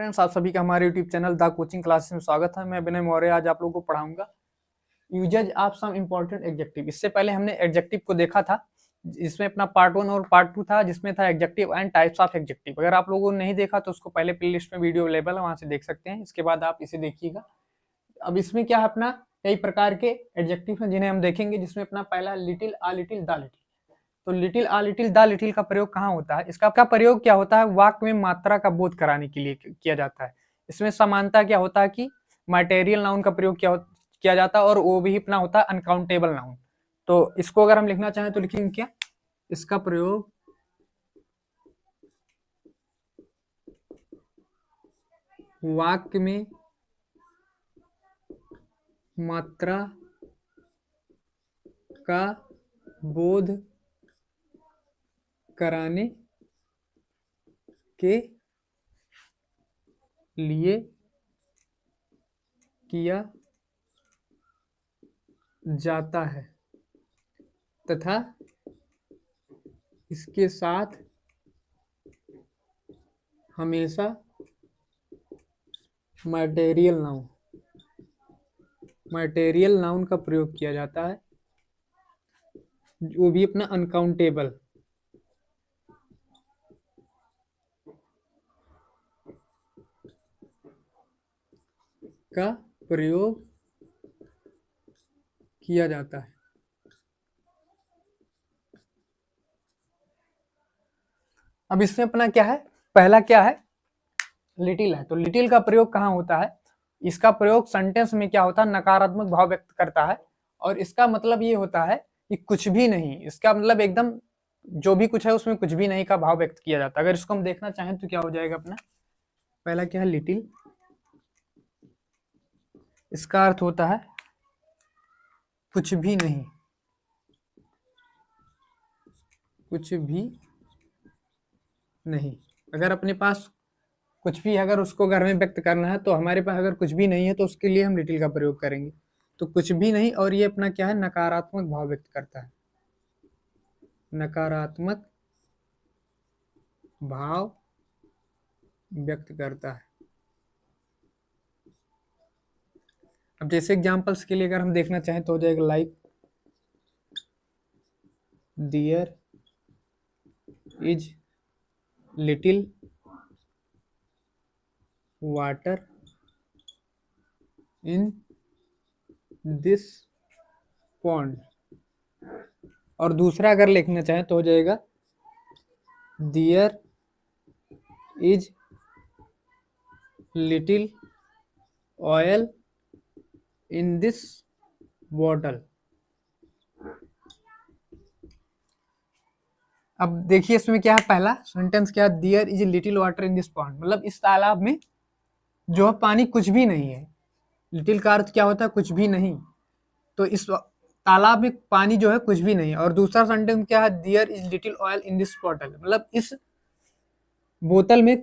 Friends, आप सभी का हमारे YouTube channel the coaching classes में स्वागत है। मैं विनय मौर्य आज आप लोगों को पढ़ाऊंगा uses of some important adjective. इससे पहले हमने एडजेक्टिव को देखा था, इसमें अपना पार्ट 1 और पार्ट 2 था, जिसमें था adjective and types of adjective. अगर आप लोगों ने नहीं देखा तो उसको पहले प्लेलिस्ट में वीडियो अवेलेबल है, वहां से देख सकते हैं। इसके बाद आप इसे देखिएगा। अब इसमें क्या है, अपना कई प्रकार के एडजेक्टिव हैं जिन्हें हम देखेंगे, जिसमें अपना पहला little, a little, the little. तो little, a little, the little का प्रयोग कहाँ होता है? इसका प्रयोग क्या होता है? वाक्य में मात्रा का बोध कराने के लिए किया जाता है। इसमें समानता क्या होता है कि मटेरियल नाउन का प्रयोग किया जाता है, और वो भी अपना होता है अनकाउंटेबल नाउन। तो इसको अगर हम लिखना चाहें तो लिखेंगे क्या? इसका प्रयोग वाक्य में मात्रा का बोध कराने के लिए किया जाता है तथा इसके साथ हमेशा मटेरियल नाउन का प्रयोग किया जाता है, वो भी अपना अनकाउंटेबल। का प्रयोग किया जाता है। अब इसमें अपना क्या है, पहला क्या है? लिटिल है। तो लिटिल का प्रयोग कहाँ होता है? इसका प्रयोग सेंटेंस में क्या होता है? नकारात्मक भाव व्यक्त करता है, और इसका मतलब ये होता है कि कुछ भी नहीं। इसका मतलब एकदम जो भी कुछ है उसमें कुछ भी नहीं का भाव व्यक्त किया जाता है। अगर इसको हम देखना चाहें तो क्या हो जाएगा अपना? पहला क्या है? लिटिल। इसका अर्थ होता है कुछ भी नहीं, कुछ भी नहीं। अगर अपने पास कुछ भी, अगर उसको घर में व्यक्त करना है तो हमारे पास अगर कुछ भी नहीं है तो उसके लिए हम लिटिल का प्रयोग करेंगे। तो कुछ भी नहीं, और ये अपना क्या है? नकारात्मक भाव व्यक्त करता है, नकारात्मक भाव व्यक्त करता है। अब जैसे एग्जांपल्स के लिए अगर हम देखना चाहें तो हो जाएगा like there is little water in this pond. और दूसरा अगर लिखना चाहें तो हो जाएगा there is little oil in this bottle. अब देखिए इसमें क्या है, पहला सेंटेंस क्या है? There is little water in this pond, मतलब इस तालाब में जो है पानी कुछ भी नहीं है। लिटिल का अर्थ क्या होता है? कुछ भी नहीं। तो इस तालाब में पानी जो है कुछ भी नहीं है। और दूसरा सेंटेंस क्या है? There is little oil in this bottle, मतलब इस बोतल में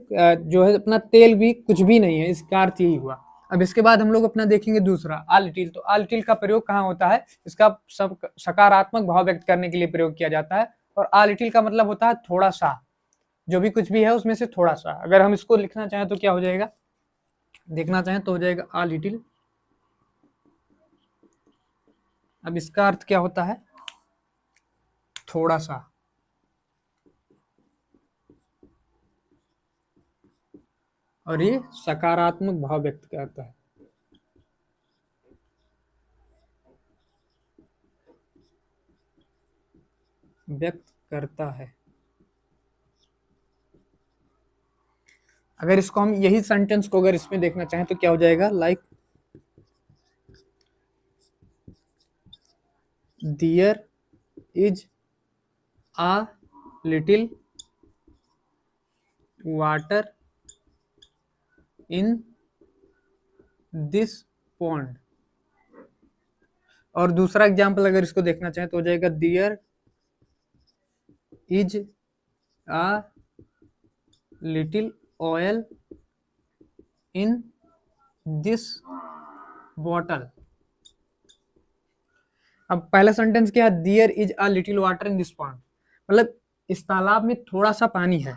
जो है अपना तेल भी कुछ भी नहीं है। इसका अर्थ यही हुआ। अब इसके बाद हम लोग अपना देखेंगे दूसरा आ लिटिल। तो आ लिटिल का प्रयोग कहाँ होता है? इसका सब सकारात्मक भाव व्यक्त करने के लिए प्रयोग किया जाता है। और आ लिटिल का मतलब होता है थोड़ा सा, जो भी कुछ भी है उसमें से थोड़ा सा। अगर हम इसको लिखना चाहें तो क्या हो जाएगा? देखना चाहें तो हो जाएगा आ लिटिल। अब इसका अर्थ क्या होता है? थोड़ा सा। और ये सकारात्मक भाव व्यक्त करता है। व्यक्त करता है। अगर इसको हम यही सेंटेंस को अगर इसमें देखना चाहें तो क्या हो जाएगा? Like there is a little water in this pond. और दूसरा एग्जाम्पल अगर इसको देखना चाहें तो हो जाएगा there is a little oil in this bottle. अब पहला सेंटेंस क्या है? There is a little water in this pond, मतलब इस तालाब में थोड़ा सा पानी है।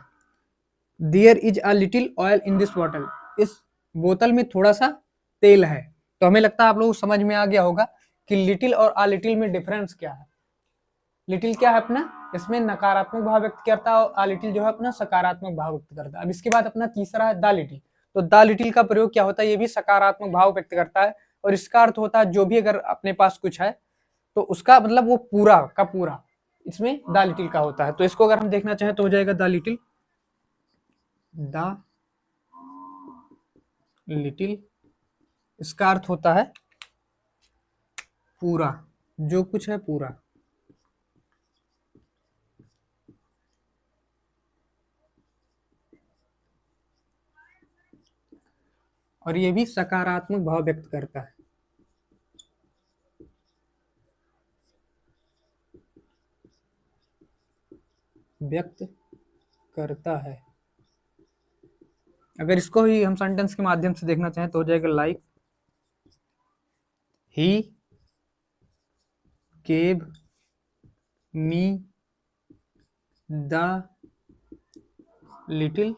There is a little oil in this bottle, इस बोतल में थोड़ा सा तेल है। तो हमें लगता है आप लोगों को समझ में आ गया होगा कि लिटिल और आ लिटिल में डिफरेंस क्या है। लिटिल क्या है अपना, इसमें नकारात्मक भाव व्यक्त करता है और आ लिटिल जो है अपना सकारात्मक भाव व्यक्त करता है। अब इसके बाद अपना तीसरा है द लिटिल। तो द लिटिल का प्रयोग क्या होता है, ये भी सकारात्मक भाव व्यक्त करता है और इसका अर्थ होता है जो भी अगर अपने पास कुछ है तो उसका मतलब वो पूरा का पूरा इसमें द लिटिल का होता है। तो इसको अगर हम देखना चाहें तो हो जाएगा द लिटिल, द लिटिल, इसका अर्थ होता है पूरा, जो कुछ है पूरा। और ये भी सकारात्मक भाव व्यक्त करता है। व्यक्त करता है। अगर इसको ही हम सेंटेंस के माध्यम से देखना चाहें तो हो जाएगा like he gave me the little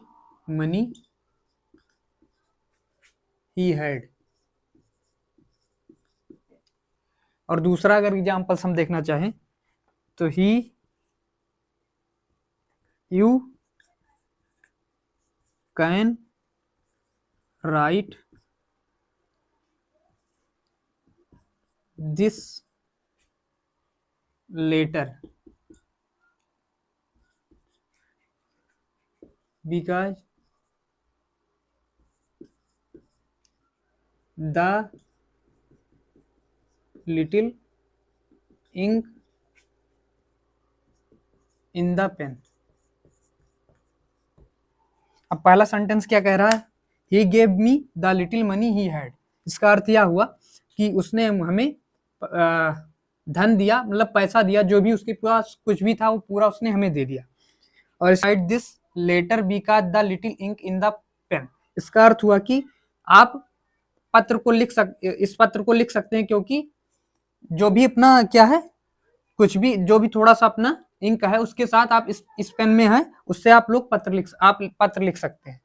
money he had. और दूसरा अगर एग्जाम्पल्स हम देखना चाहें तो ही you can write this letter because the little ink in the pen. अब पहला सेंटेंस क्या कह रहा है, he gave me the little money he had. इसका अर्थ यह हुआ कि उसने हमें धन दिया, मतलब पैसा दिया, जो भी उसके पास कुछ भी था वो पूरा उसने हमें दे दिया। और side this letter because the little ink in the pen, इसका अर्थ हुआ कि आप पत्र को इस पत्र को लिख सकते हैं क्योंकि जो भी अपना क्या है, कुछ भी जो भी थोड़ा सा अपना इंक है उसके साथ आप इस पेन में है उससे आप लोग पत्र लिख सकते हैं।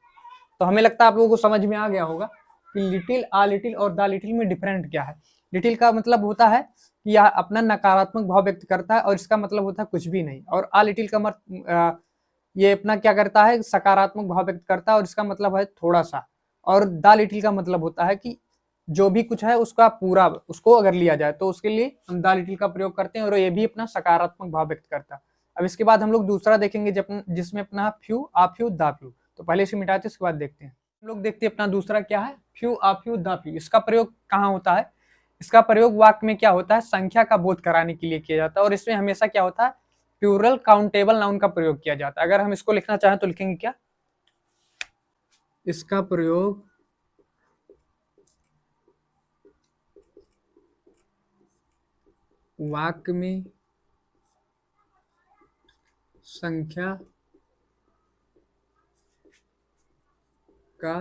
तो हमें लगता है आप लोगों को समझ में आ गया होगा कि लिटिल, आ लिटिल और द लिटिल में डिफरेंट क्या है। लिटिल का मतलब होता है कि यह अपना नकारात्मक भाव व्यक्त करता है और इसका मतलब होता है कुछ भी नहीं। और आ लिटिल का ये अपना क्या करता है, सकारात्मक भाव व्यक्त करता है और इसका मतलब है थोड़ा सा। और द लिटिल का मतलब होता है कि जो भी कुछ है उसका पूरा, उसको अगर लिया जाए तो उसके लिए हम द लिटिल का प्रयोग करते हैं और ये भी अपना सकारात्मक भाव व्यक्त करता है। अब इसके बाद हम लोग दूसरा देखेंगे जिसमें अपना few, uh few, the few. तो पहले इसे मिटाते उसके बाद देखते हैं। हम लोग देखते हैं अपना दूसरा क्या है, few, uh few, the few. इसका प्रयोग कहाँ होता है, इसका प्रयोग वाक्य में क्या होता है, संख्या का बोध कराने के लिए किया जाता है और इसमें हमेशा क्या होता है, प्लूरल काउंटेबल नाउन का प्रयोग किया जाता है। अगर हम इसको लिखना चाहें तो लिखेंगे क्या, इसका प्रयोग वाक्य में संख्या का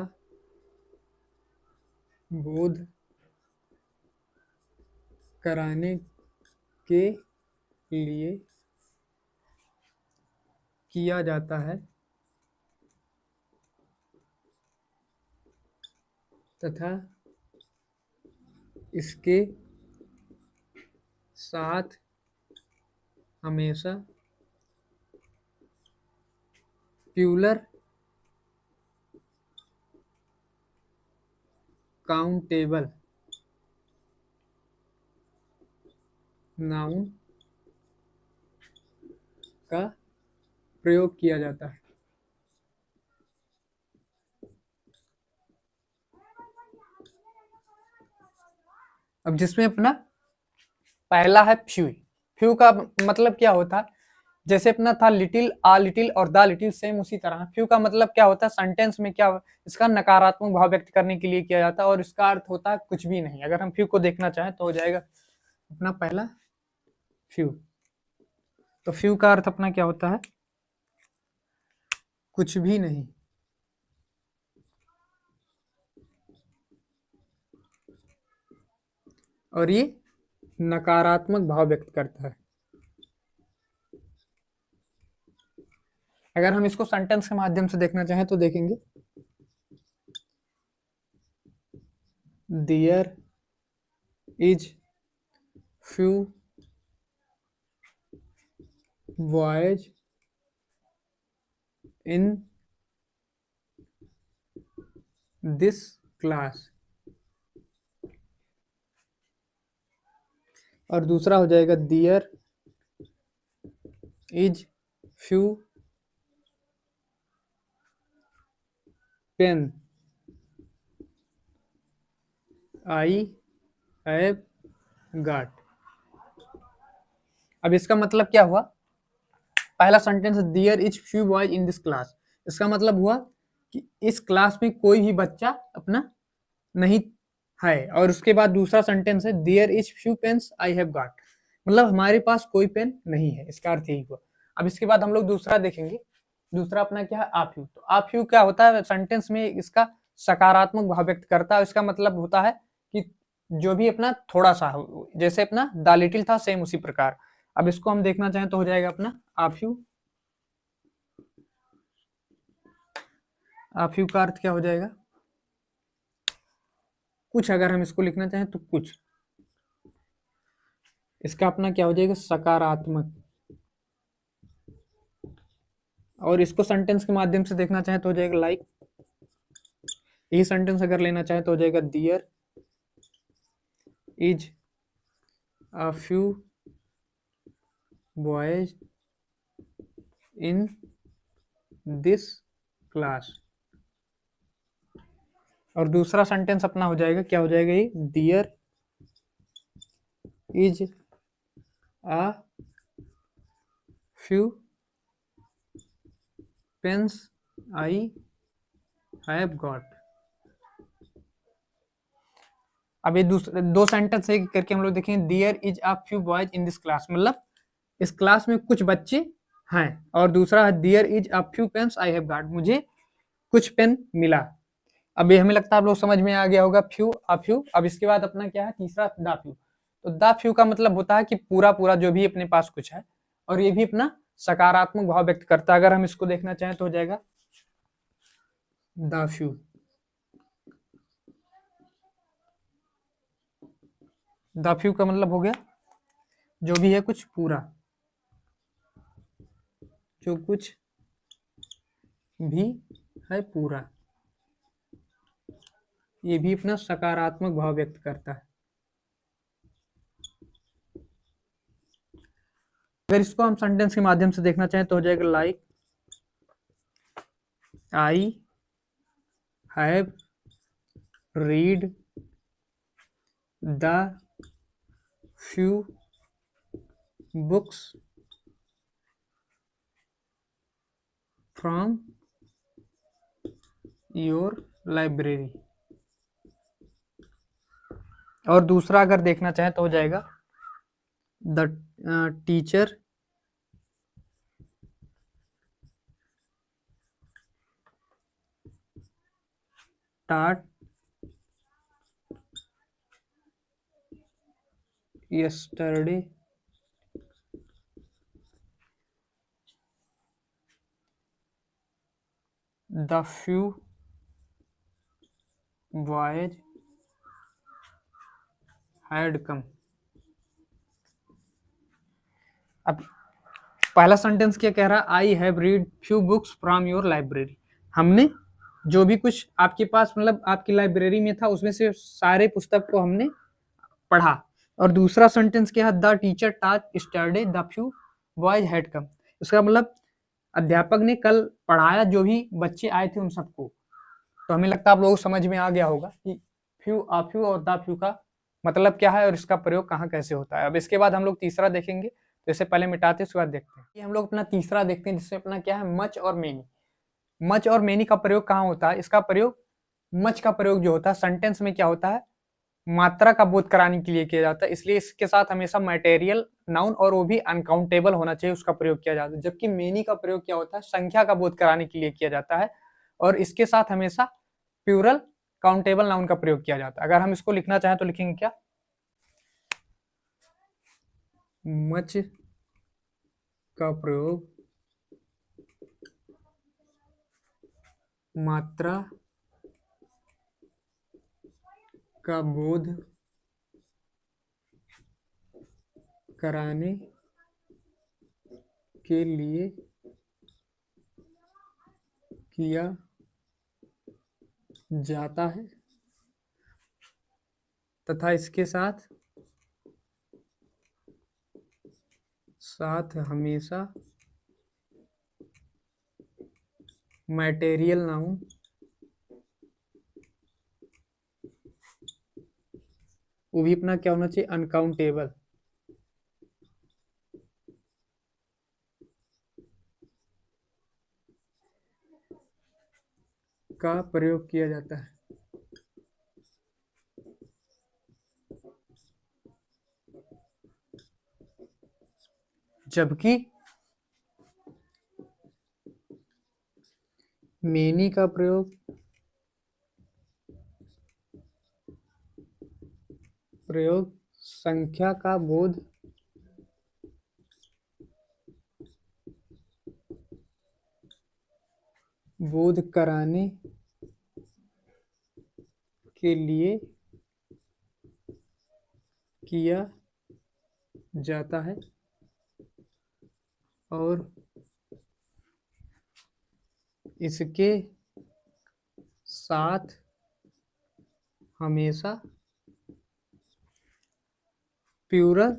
बोध कराने के लिए किया जाता है तथा इसके साथ हमेशा प्लूरल काउंटेबल नाउन का प्रयोग किया जाता है। अब जिसमें अपना पहला है फ्यू। फ्यू का मतलब क्या होता है, जैसे अपना था लिटिल, आ लिटिल और द लिटिल, सेम उसी तरह फ्यू का मतलब क्या होता है, सेंटेंस में क्या, इसका नकारात्मक भाव व्यक्त करने के लिए किया जाता है और इसका अर्थ होता है कुछ भी नहीं। अगर हम फ्यू को देखना चाहें तो हो जाएगा अपना पहला फ्यू। तो फ्यू का अर्थ अपना क्या होता है, कुछ भी नहीं। और ये नकारात्मक भाव व्यक्त करता है। अगर हम इसको सेंटेंस के माध्यम से देखना चाहें तो देखेंगे there is few boys in this class. और दूसरा हो जाएगा there is few pen I have got. अब इसका मतलब क्या हुआ? पहला sentence there is few boys in this class, इसका मतलब हुआ कि इस क्लास में कोई भी बच्चा अपना नहीं है। और उसके बाद दूसरा सेंटेंस है there is few pens I have got, मतलब हमारे पास कोई पेन नहीं है, इसका अर्थ यही हुआ। अब इसके बाद हम लोग दूसरा देखेंगे। दूसरा अपना क्या है? आप यू। तो आप यू क्या होता है? सेंटेंस में इसका सकारात्मक भाव व्यक्त करता है। इसका मतलब होता है कि जो भी अपना थोड़ा सा हो, जैसे अपना द लिटिल था सेम उसी प्रकार। अब इसको हम देखना चाहें तो हो जाएगा अपना आप यू। आप यू का अर्थ क्या हो जाएगा? कुछ। अगर हम इसको लिखना चाहें तो कुछ। इसका अपना क्या हो जाएगा? सकारात्मक। और इसको सेंटेंस के माध्यम से देखना चाहें तो हो जाएगा लाइक। यही सेंटेंस अगर लेना चाहें तो हो जाएगा there is a few boys in this class. और दूसरा सेंटेंस अपना हो जाएगा, क्या हो जाएगा ये? There is a few pens I have got. अब ये दूसरे दो सेंटेंस है करके हम लोग देखेंगे। There is a few boys in this class, मतलब इस क्लास में कुछ बच्चे हैं। और दूसरा है there is a few pens I have got, मुझे कुछ पेन मिला। अब ये हमें लगता है आप लोग समझ में आ गया होगा फ्यू अ फ्यू। अब इसके बाद अपना क्या है? तीसरा द फ्यू। तो द फ्यू का मतलब होता है कि पूरा पूरा जो भी अपने पास कुछ है, और ये भी अपना सकारात्मक भाव व्यक्त करता है। अगर हम इसको देखना चाहें तो हो जाएगा द फ्यू। द फ्यू का मतलब हो गया जो भी है कुछ पूरा, जो कुछ भी है पूरा। ये भी अपना सकारात्मक भाव व्यक्त करता है। अगर इसको हम सेंटेंस के माध्यम से देखना चाहें तो हो जाएगा like I have read the few books from your library. और दूसरा अगर देखना चाहें तो हो जाएगा the teacher taught yesterday the few boys had come। अब पहला सेंटेंस क्या कह रहा है? I have read few books from your library, हमने जो भी कुछ आपके पास मतलब आपकी लाइब्रेरी में था उसमें से सारे पुस्तक को हमने पढ़ा। और दूसरा सेंटेंस क्या है? The teacher taught yesterday the few boys had come, इसका मतलब अध्यापक ने कल पढ़ाया जो भी बच्चे आए थे उन सबको। तो हमें लगता है आप लोगों को समझ में आ गया होगा कि फ्यू आ फ्यू और द फ्यू का मतलब क्या है और इसका प्रयोग कहाँ कैसे होता है। अब इसके बाद हम लोग तीसरा देखेंगे, तो इसे पहले मिटाते हैं उसके बाद देखते हैं। ये हम लोग अपना तीसरा देखते हैं जिससे अपना क्या है? मच और मेनी। मच और मेनी का प्रयोग कहाँ होता है? इसका प्रयोग, मच का प्रयोग जो होता है सेंटेंस में क्या होता है? मात्रा का बोध कराने के लिए किया जाता है, इसलिए इसके साथ हमेशा मटेरियल नाउन और वो भी अनकाउंटेबल होना चाहिए उसका प्रयोग किया जाता है। जबकि मेनी का प्रयोग क्या होता है? संख्या का बोध कराने के लिए किया जाता है, और इसके साथ हमेशा प्लूरल काउंटेबल नाउन का प्रयोग किया जाता है। अगर हम इसको लिखना चाहें तो लिखेंगे क्या? मच का प्रयोग मात्रा का बोध कराने के लिए किया जाता है तथा इसके साथ हमेशा मटेरियल नाउन वो भी अपना क्या होना चाहिए, अनकाउंटेबल का प्रयोग किया जाता है। जबकि मेनी का प्रयोग संख्या का बोध कराने के लिए किया जाता है और इसके साथ हमेशा प्लूरल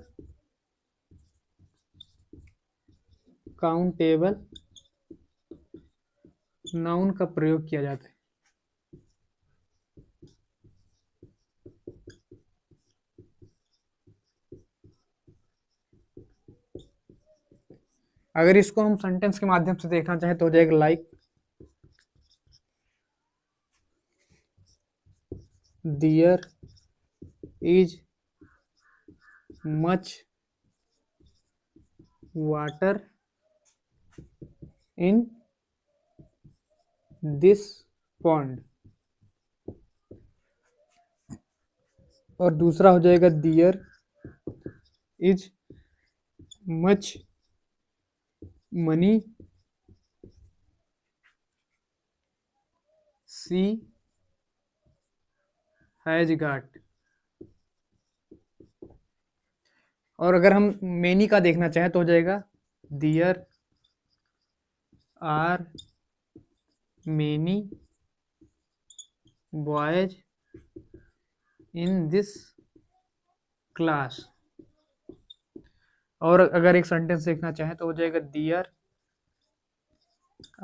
काउंटेबल नाउन का प्रयोग किया जाता है। अगर इसको हम सेंटेंस के माध्यम से देखना चाहें तो हो जाएगा like there is much water in this pond. और दूसरा हो जाएगा there is much money she has got. और अगर हम मेनी का देखना चाहें तो हो जाएगा there are many boys in this class. और अगर एक सेंटेंस देखना चाहें तो हो जाएगा there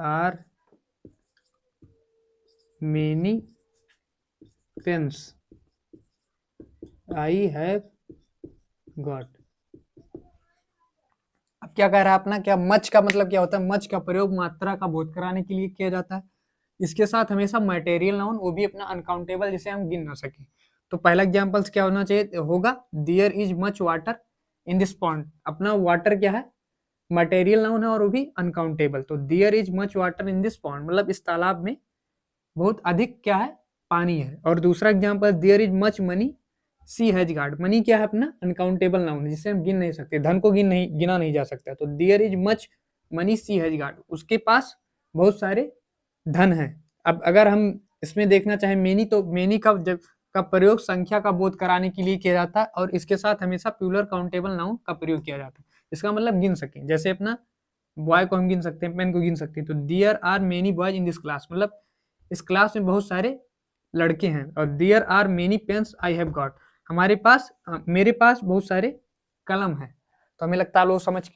are many pens I have got. अब क्या कह रहा है अपना, क्या मच का मतलब क्या होता है, मच का प्रयोग मात्रा का बोध कराने के लिए किया जाता है। इसके साथ हमेशा मटेरियल नाउन वो भी अपना अनकाउंटेबल जिसे हम गिन ना सके। तो पहला एग्जांपल्स क्या होना चाहिए होगा, there is much water in this pond. अपना वाटर क्या है, मटेरियल नाउन है और वो भी अनकाउंटेबल। तो there is much water in this pond मतलब इस तालाब में बहुत अधिक क्या है, पानी है। और दूसरा example there is much money she has got. Money क्या है अपना अनकाउंटेबल नाउन जिसे हम गिन नहीं सकते, धन को गिना नहीं जा सकता। तो there is much money she has got, उसके पास बहुत सारे धन है। अब अगर हम इसमें देखना चाहें मेनी, तो मेनी का प्रयोग संख्या का बोध कराने के लिए किया जाता है और इसके साथ हमेशा प्लूरल काउंटेबल नाउन का प्रयोग किया जाता है। इसका मतलब गिन सके, जैसे अपना बॉय को हम गिन सकते हैं, पेन को गिन सकते हैं। तो there are many boys in this class मतलब इस क्लास में बहुत सारे लड़के हैं। और there are many pens I have got, हमारे पास मेरे पास बहुत सारे कलम है। तो हमें लगता है लोग समझ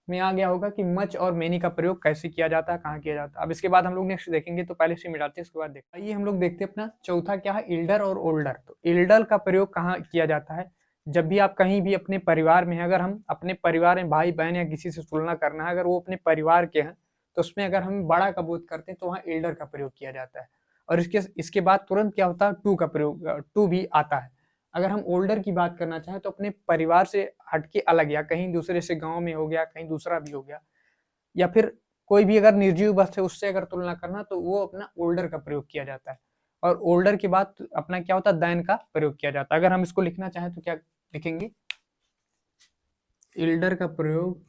में आ गया होगा कि मच और मेनी का प्रयोग कैसे किया जाता है, कहाँ किया जाता है। अब इसके बाद हम लोग नेक्स्ट देखेंगे, तो पहले से मिटाते हैं, इसके बाद देखते हैं। आइए हम लोग देखते हैं अपना चौथा क्या है, इल्डर और ओल्डर। तो इल्डर का प्रयोग कहाँ किया जाता है, जब भी आप कहीं भी अपने परिवार में हैं, अगर हम अपने परिवार में भाई बहन या किसी से तुलना करना है, अगर वो अपने परिवार के हैं तो उसमें अगर हम बड़ा का बोध करते हैं तो वहाँ इल्डर का प्रयोग किया जाता है। और इसके बाद तुरंत क्या होता है, टू का प्रयोग, टू भी आता है। अगर हम ओल्डर की बात करना चाहें तो अपने परिवार से हटके अलग, या कहीं दूसरे से गांव में हो गया, कहीं दूसरा भी हो गया, या फिर कोई भी अगर निर्जीव वस्तु है उससे अगर तुलना करना, तो वो अपना ओल्डर का प्रयोग किया जाता है। और ओल्डर के बाद अपना क्या होता है, देन का प्रयोग किया जाता है। अगर हम इसको लिखना चाहें तो क्या लिखेंगे, इल्डर का प्रयोग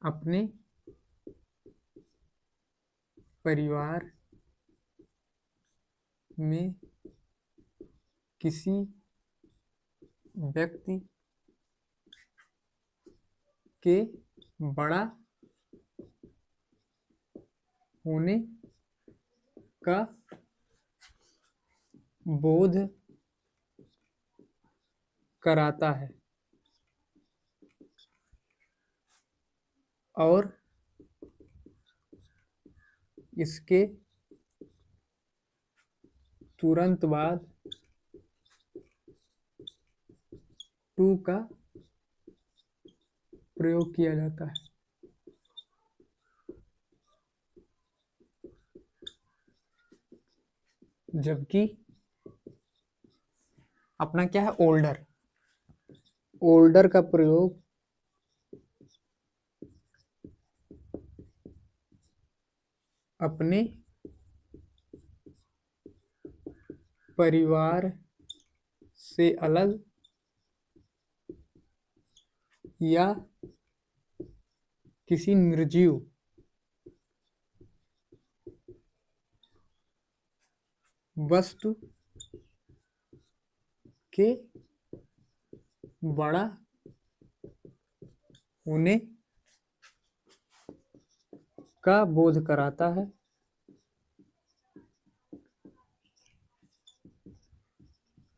अपने परिवार में किसी व्यक्ति के बड़ा होने का बोध कराता है और इसके तुरंत बाद टू का प्रयोग किया जाता है। जबकि अपना क्या है, ओल्डर, ओल्डर का प्रयोग अपने परिवार से अलग या किसी निर्जीव वस्तु के बड़ा होने का बोध कराता है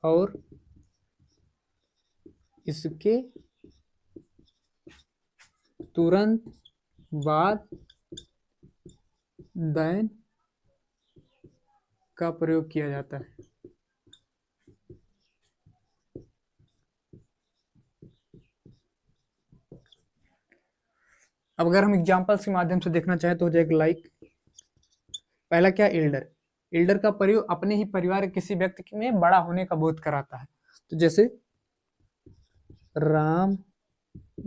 और इसके तुरंत बाद देन का प्रयोग किया जाता है। अब अगर हम एग्जाम्पल्स के माध्यम से देखना चाहें तो हो जाएगा लाइक, पहला क्या, एल्डर, एल्डर का प्रयोग अपने ही परिवार के किसी व्यक्ति में बड़ा होने का बोध कराता है। तो जैसे Ram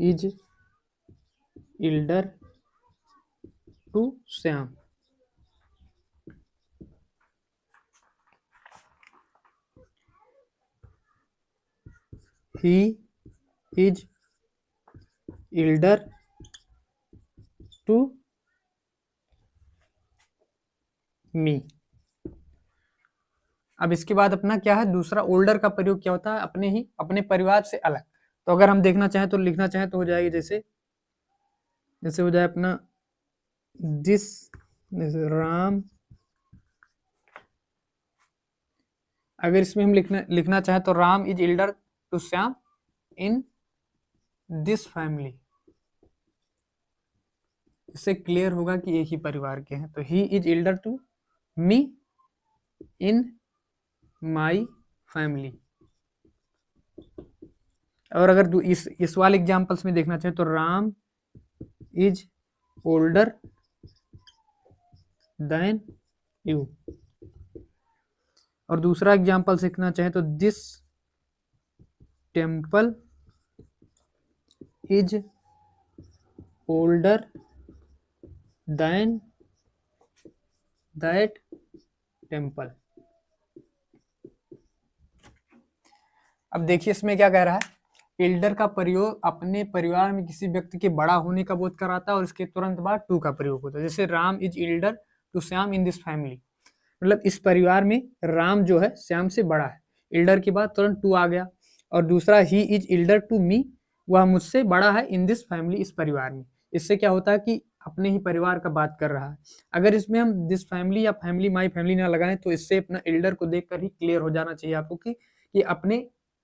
is elder to Shyam, he is elder to me। अब इसके बाद अपना क्या है, दूसरा ओल्डर का प्रयोग क्या होता है, अपने ही अपने परिवार से अलग। तो अगर हम देखना चाहें तो लिखना चाहें तो हो जाएगी जैसे जैसे हो जाए अपना दिस राम, अगर इसमें हम लिखना चाहें तो Ram is elder to Shyam in this family, इससे क्लियर होगा कि एक ही परिवार के हैं। तो he is elder to me in my family. और अगर इस वाले एग्जाम्पल्स में देखना चाहें तो Ram is older than you. और दूसरा एग्जाम्पल सीखना चाहें तो this temple is older than that temple. अब देखिए इसमें क्या कह रहा है, एल्डर का प्रयोग अपने परिवार में किसी व्यक्ति के बड़ा होने का बोध कराता है और इसके तुरंत बाद टू का प्रयोग होता है। जैसे Ram is elder to Shyam in this family, मतलब इस परिवार में राम जो है श्याम से बड़ा है, एल्डर के बाद तुरंत टू आ गया। और दूसरा he is elder to me, वह मुझसे बड़ा है इन दिस फैमिली, इस परिवार में। इससे क्या होता है कि अपने ही परिवार का बात कर रहा है। अगर इसमें हम दिस फैमिली या फैमिली माई फैमिली ना लगाएं तो इससे अपना एल्डर को देखकर ही क्लियर हो जाना चाहिए आपको कि अपने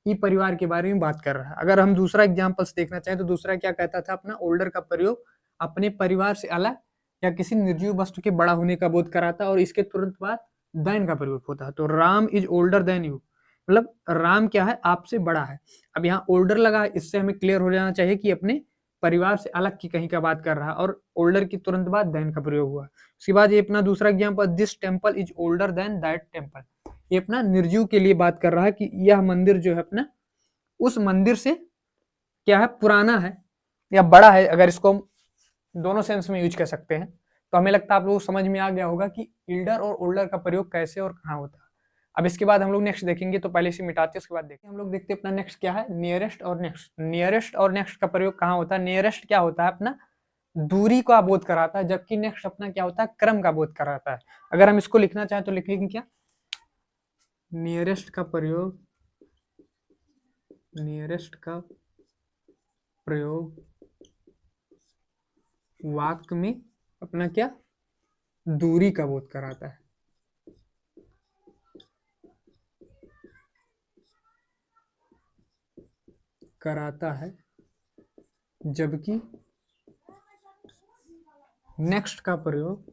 ही परिवार के बारे में बात कर रहा है। अगर हम दूसरा एग्जाम्पल्स देखना चाहें तो दूसरा क्या कहता था, अपना ओल्डर का प्रयोग अपने परिवार से अलग या किसी निर्जीव वस्तु के बड़ा होने का बोध कराता और इसके तुरंत बाद देन का प्रयोग होता है। तो Ram is older than you, मतलब राम क्या है, आपसे बड़ा है। अब यहाँ ओल्डर लगा है, इससे हमें क्लियर हो जाना चाहिए कि अपने परिवार से अलग की कहीं का बात कर रहा है और ओल्डर की तुरंत बाद देन का प्रयोग हुआ। उसके बाद ये अपना दूसरा example, this temple is older than that temple, ये अपना निर्जीव के लिए बात कर रहा है कि यह मंदिर जो है अपना उस मंदिर से क्या है, पुराना है या बड़ा है। अगर इसको हम दोनों सेंस में यूज कर सकते हैं तो हमें लगता है आप लोगों को समझ में आ गया होगा कि एल्डर और ओल्डर का प्रयोग कैसे और कहाँ होता है। अब इसके बाद हम लोग नेक्स्ट देखेंगे, तो पहले इसे मिटाते हैं उसके बाद देखते हैं। हम लोग देखते हैं अपना नेक्स्ट क्या है, नियरेस्ट और नेक्स्ट। नियरेस्ट और नेक्स्ट का प्रयोग कहाँ होता है, नियरेस्ट क्या होता है अपना दूरी का बोध कराता है, जबकि नेक्स्ट अपना क्या होता है, क्रम का बोध कराता है। अगर हम इसको लिखना चाहें तो लिखेंगे क्या, नियरेस्ट का प्रयोग, नियरेस्ट का प्रयोग वाक्य में अपना क्या, दूरी का बोध कराता है। कराता है, जबकि नेक्स्ट का प्रयोग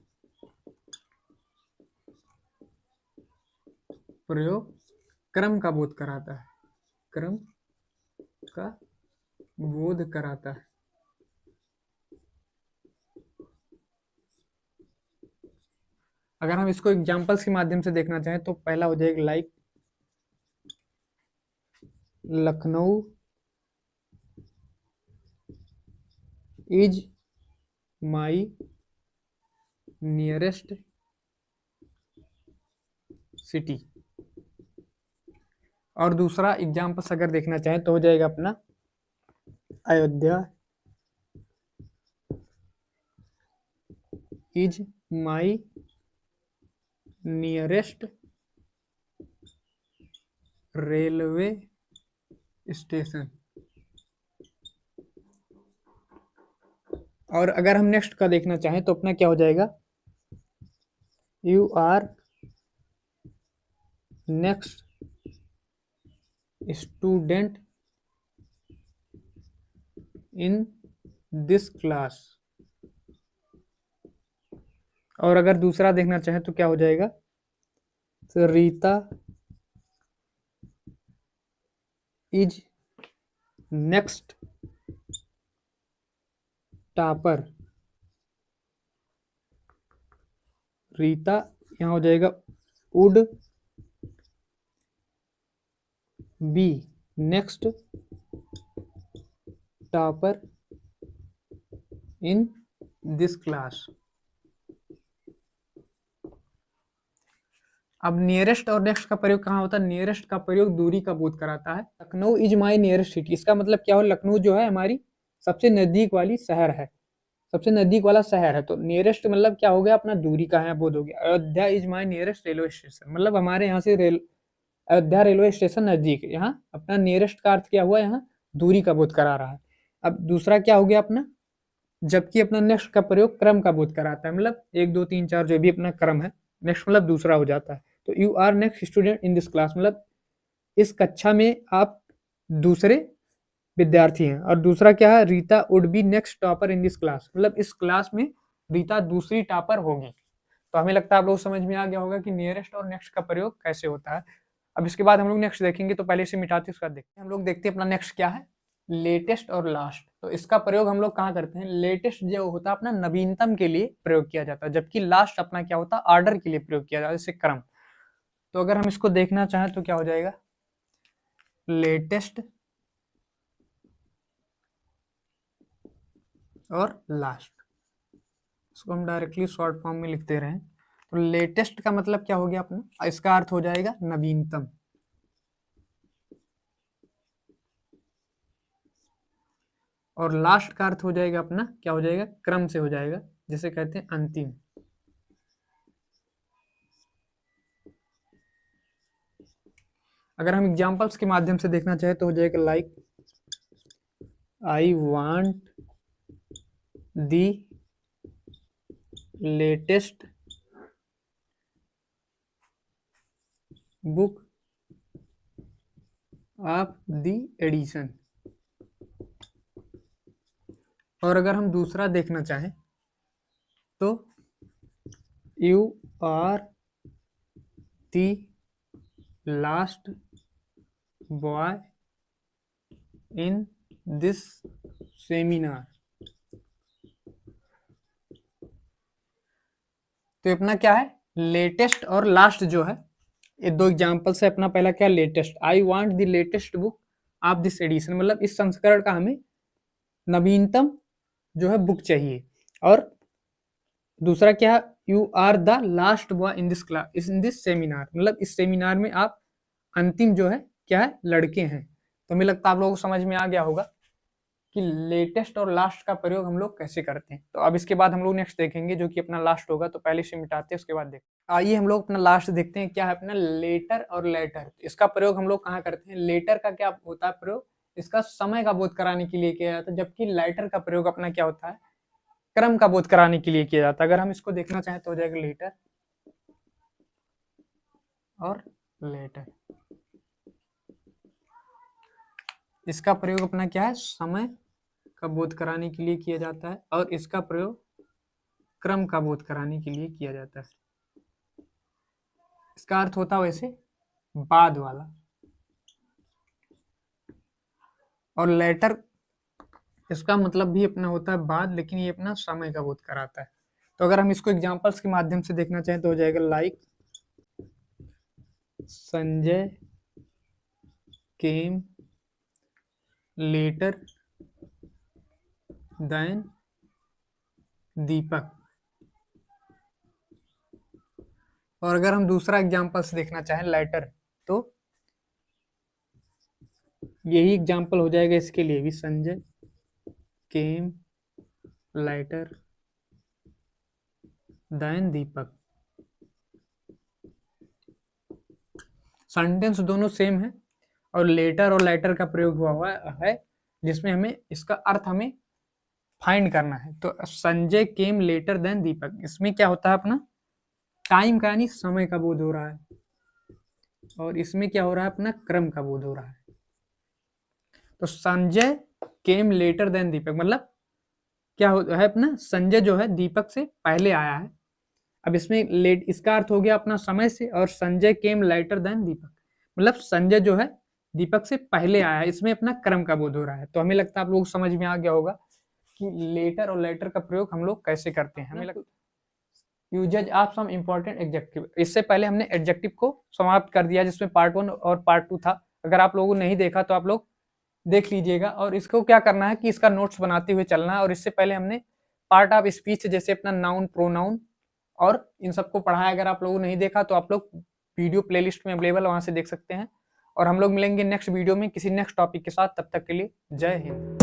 क्रम का बोध कराता है, क्रम का बोध कराता है। अगर हम इसको एग्जांपल्स के माध्यम से देखना चाहें तो पहला हो जाएगा like Lucknow is my nearest city. और दूसरा एग्जांपल्स अगर देखना चाहें तो हो जाएगा अपना Ayodhya is my nearest railway station. और अगर हम नेक्स्ट का देखना चाहें तो अपना क्या हो जाएगा, you are next student in this class. और अगर दूसरा देखना चाहें तो क्या हो जाएगा, तो Rita is next topper. Rita यहाँ हो जाएगा would be next topper in this class. अब नियरेस्ट और नेक्स्ट का प्रयोग कहाँ होता है, नियरेस्ट का प्रयोग दूरी का बोध कराता है। Lucknow is my nearest city, इसका मतलब क्या हो, लखनऊ जो है हमारी सबसे नजदीक वाली शहर है, सबसे नजदीक वाला शहर है। तो नियरेस्ट मतलब क्या हो गया, अपना दूरी का है बोध हो गया। Ayodhya is my nearest railway station, मतलब हमारे यहाँ से अयोध्या रेलवे स्टेशन नजदीक है। यहाँ अपना नियरेस्ट का अर्थ क्या हुआ, यहाँ दूरी का बोध करा रहा है। अब दूसरा क्या हो गया अपना, जबकि अपना नेक्स्ट का प्रयोग क्रम का बोध कराता है, मतलब 1 2 3 4 जो भी अपना क्रम है, नेक्स्ट मतलब दूसरा हो जाता है। तो you are next student in this class, मतलब इस कक्षा में आप दूसरे विद्यार्थी हैं। और दूसरा क्या है, Rita would be next topper in this class, मतलब इस क्लास में रीता दूसरी टॉपर होगी। तो हमें लगता है आप लोग समझ में आ गया होगा कि नियरेस्ट और नेक्स्ट का प्रयोग कैसे होता है। अब इसके बाद हम लोग नेक्स्ट देखेंगे, तो पहले इसे मिटाते उसका देखते हैं। हम लोग देखते हैं अपना नेक्स्ट क्या है, लेटेस्ट और लास्ट। तो इसका प्रयोग हम लोग कहाँ करते हैं, लेटेस्ट जो होता है अपना नवीनतम के लिए प्रयोग किया जाता है, जबकि लास्ट अपना क्या होता है, ऑर्डर के लिए प्रयोग किया जाता है, जैसे क्रम। तो अगर हम इसको देखना चाहें तो क्या हो जाएगा, लेटेस्ट और लास्ट, इसको हम डायरेक्टली शॉर्ट फॉर्म में लिखते रहें। तो लेटेस्ट का मतलब क्या हो गया अपना, इसका अर्थ हो जाएगा नवीनतम। और लास्ट का अर्थ हो जाएगा अपना क्या हो जाएगा, क्रम से हो जाएगा, जिसे कहते हैं अंतिम। अगर हम एग्जांपल्स के माध्यम से देखना चाहे तो हो जाएगा like I want the latest book of the edition. और अगर हम दूसरा देखना चाहें तो you are the last boy in this seminar. तो अपना क्या है, लेटेस्ट और लास्ट जो है, ये दो एग्जांपल से अपना पहला क्या, latest, I want the latest book of this edition, मतलब इस संस्करण का हमें नवीनतम जो है बुक चाहिए। और दूसरा क्या है, you are the last boy in this class in this seminar, मतलब इस सेमिनार में आप अंतिम जो है क्या है, लड़के हैं। तो हमें लगता है आप लोगों को समझ में आ गया होगा कि लेटेस्ट और लास्ट का प्रयोग हम लोग कैसे करते हैं। तो अब इसके बाद हम लोग नेक्स्ट देखेंगे जो कि अपना लास्ट होगा, तो पहले से मिटाते हैं उसके बाद देखते हैं। आइए हम लोग अपना लास्ट देखते हैं क्या है अपना लेटर और लेटर। इसका प्रयोग हम लोग कहाँ करते हैं? लेटर का क्या होता है प्रयोग? इसका समय का बोध कराने के लिए किया जाता है, जबकि लाइटर का प्रयोग अपना क्या होता है? क्रम का बोध कराने के लिए किया जाता है। अगर हम इसको देखना चाहें तो हो जाएगा लेटर और लेटर। इसका प्रयोग अपना क्या है? समय का बोध कराने के लिए किया जाता है और इसका प्रयोग क्रम का बोध कराने के लिए किया जाता है। इसका अर्थ होता है वैसे बाद वाला। और लेटर इसका मतलब भी अपना होता है बाद, लेकिन ये अपना समय का बोध कराता है। तो अगर हम इसको एग्जांपल्स के माध्यम से देखना चाहें तो हो जाएगा like Sanjay came later than Deepak. और अगर हम दूसरा एग्जांपल्स देखना चाहें लेटर, तो यही एग्जांपल हो जाएगा इसके लिए भी, संजय केम लेटर देन दीपक। सेंटेंस दोनों सेम है और लेटर और लेटर का प्रयोग हुआ है जिसमें हमें इसका अर्थ हमें फाइंड करना है। तो संजय केम लेटर देन दीपक, इसमें क्या होता है अपना टाइम का यानी समय का बोध हो रहा है, और इसमें क्या हो रहा है अपना क्रम का बोध हो रहा है। तो संजय केम लेटर देन दीपक मतलब क्या है अपना संजय जो है दीपक से पहले आया है। अब इसमें लेट इसका अर्थ हो गया अपना समय से, और संजय केम लेटर देन दीपक मतलब संजय जो है दीपक से पहले आया है, इसमें अपना क्रम का बोध हो रहा है। तो हमें लगता है आप लोग समझ में आ गया होगा कि लेटर और लेटर का प्रयोग हम लोग कैसे करते हैं। हमें लगता uses of some important adjective. इससे पहले हमने एडजेक्टिव को समाप्त कर दिया जिसमें पार्ट 1 और पार्ट 2 था। अगर आप लोगों ने नहीं देखा तो आप लोग देख लीजिएगा। और इसको क्या करना है कि इसका नोट्स बनाते हुए चलना है। और इससे पहले हमने पार्ट ऑफ स्पीच जैसे अपना नाउन प्रोनाउन और इन सबको पढ़ा है। अगर आप लोगों ने नहीं देखा तो आप लोग वीडियो प्लेलिस्ट में अवेलेबल वहां से देख सकते हैं। और हम लोग मिलेंगे नेक्स्ट वीडियो में किसी नेक्स्ट टॉपिक के साथ। तब तक के लिए जय हिंद।